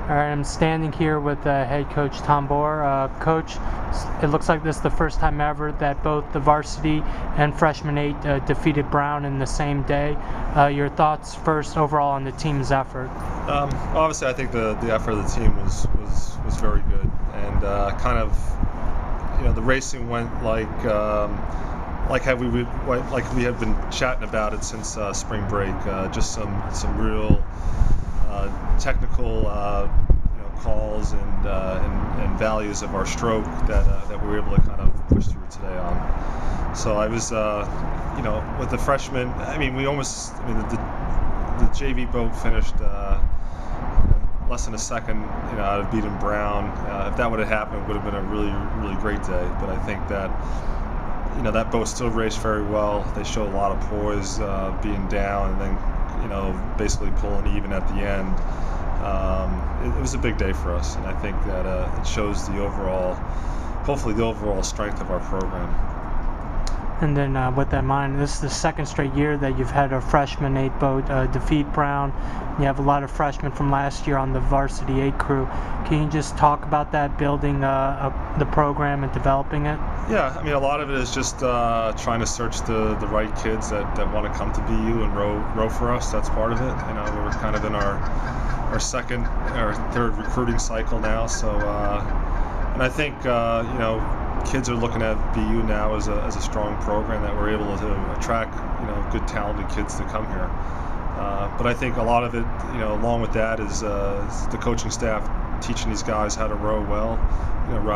All right, I'm standing here with head coach Tom Bohrer. Coach, it looks like this is the first time ever that both the varsity and freshman 8 defeated Brown in the same day. Your thoughts first overall on the team's effort? Obviously, I think the effort of the team was very good, and the racing went like we had been chatting about it since spring break. Just some real technical calls and values of our stroke that we were able to kind of push through today on. So I was with the freshmen. The JV boat finished less than a second out of beating Brown. If that would have happened, it would have been a really great day. But I think that that boat still raced very well. They showed a lot of poise, being down and then basically pulling even at the end. It was a big day for us, and I think that it shows hopefully the overall strength of our program. And then with that in mind, this is the second straight year that you've had a freshman 8 boat defeat Brown. You have a lot of freshmen from last year on the varsity 8 crew. Can you just talk about that, building the program and developing it? Yeah, a lot of it is just trying to search the right kids that want to come to BU and row for us. That's part of it. We're kind of in our second or third recruiting cycle now. So, and I think kids are looking at BU now as a strong program that we're able to attract good talented kids to come here. But I think a lot of it, along with that, is the coaching staff teaching these guys how to row well,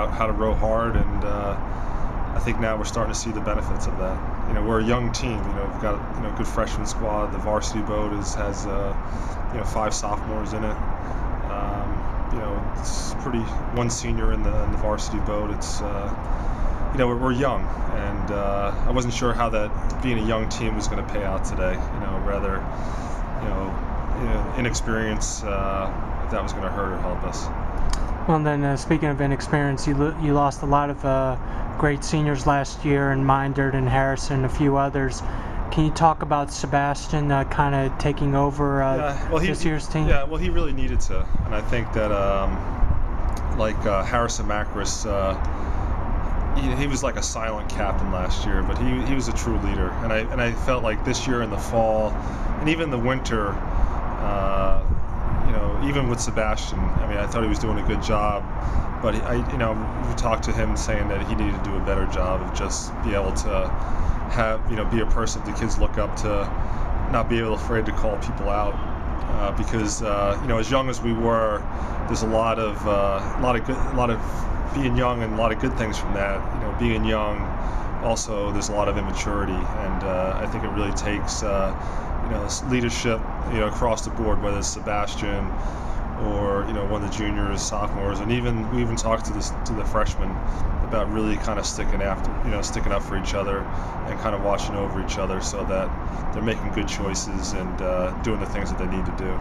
how to row hard, and I think now we're starting to see the benefits of that. We're a young team. We've got a good freshman squad. The varsity boat has 5 sophomores in it. It's one senior in the varsity boat. It's we're young, and I wasn't sure how that being a young team was going to pay out today. Rather inexperience, if that was going to hurt or help us. Well, then speaking of inexperience, you lost a lot of great seniors last year, and Mindert and Harrison, and a few others. Can you talk about Sebastian kind of taking over this year's team? Yeah, well, he really needed to, and I think that Harrison Macris, he was like a silent captain last year, but he was a true leader, and I felt like this year in the fall and even the winter, even with Sebastian, I thought he was doing a good job, but we talked to him saying that he needed to do a better job of just be able to be a person the kids look up to, not be afraid to call people out, because as young as we were, there's a lot of being young and a lot of good things from that. Being young, also there's a lot of immaturity, and I think it really takes leadership across the board, whether it's Sebastian or one of the juniors, sophomores, and we even talked to the freshmen about really kind of sticking up for each other and kind of watching over each other so that they're making good choices and doing the things that they need to do.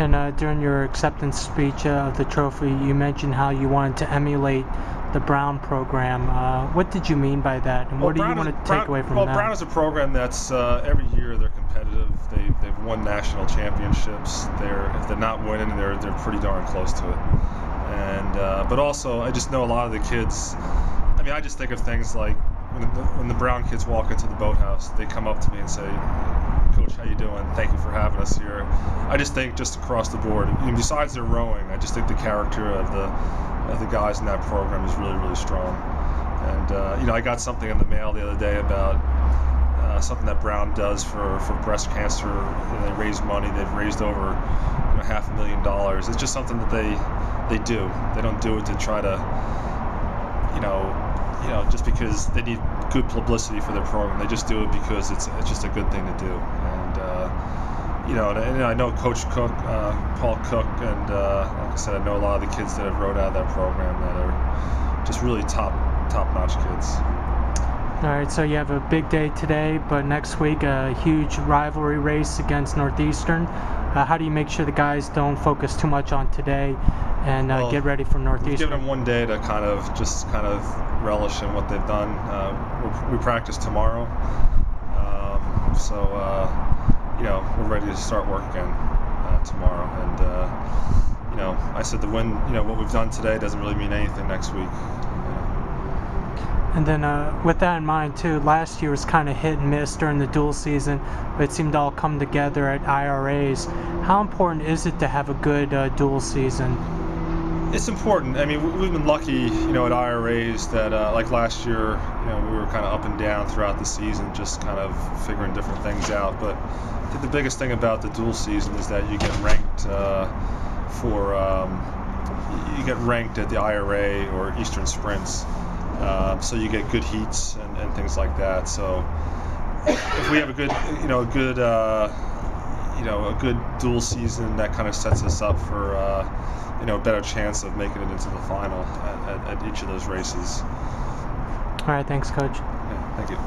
And during your acceptance speech of the trophy, you mentioned how you wanted to emulate the Brown program. What did you mean by that, and what do you want to take away from that? Well, Brown is a program that's every year they're competitive. They've won national championships. If they're not winning, they're pretty darn close to it. And but also, I just know a lot of the kids. I just think of things like when the Brown kids walk into the boathouse, they come up to me and say, "Coach, how you doing? Thank you for having us here." I just think just across the board, besides their rowing, I just think the character of the guys in that program is really strong. And I got something in the mail the other day about something that Brown does for breast cancer. They raise money. They've raised over $500,000. It's just something that they do. They don't do it to try to just because they need good publicity for their program. They just do it because it's just a good thing to do. And I know Coach Cook, Paul Cook, and like I said, I know a lot of the kids that have rowed out of that program that are just really top-notch kids. All right, so you have a big day today, but next week a huge rivalry race against Northeastern. How do you make sure the guys don't focus too much on today and get ready for Northeastern? We've given them one day to kind of relish in what they've done. We practice tomorrow, so we're ready to start work again tomorrow, and I said the win, what we've done today doesn't really mean anything next week. And then with that in mind too, last year was kind of hit and miss during the dual season, but it seemed to all come together at IRAs. How important is it to have a good dual season? It's important. I mean, we've been lucky, at IRAs that, like last year, we were kind of up and down throughout the season, just kind of figuring different things out. But I think the biggest thing about the dual season is that you get ranked at the IRA or Eastern Sprints, so you get good heats and things like that. So if we have a good dual season, that kind of sets us up for a better chance of making it into the final at each of those races. All right, thanks, Coach. Yeah, thank you.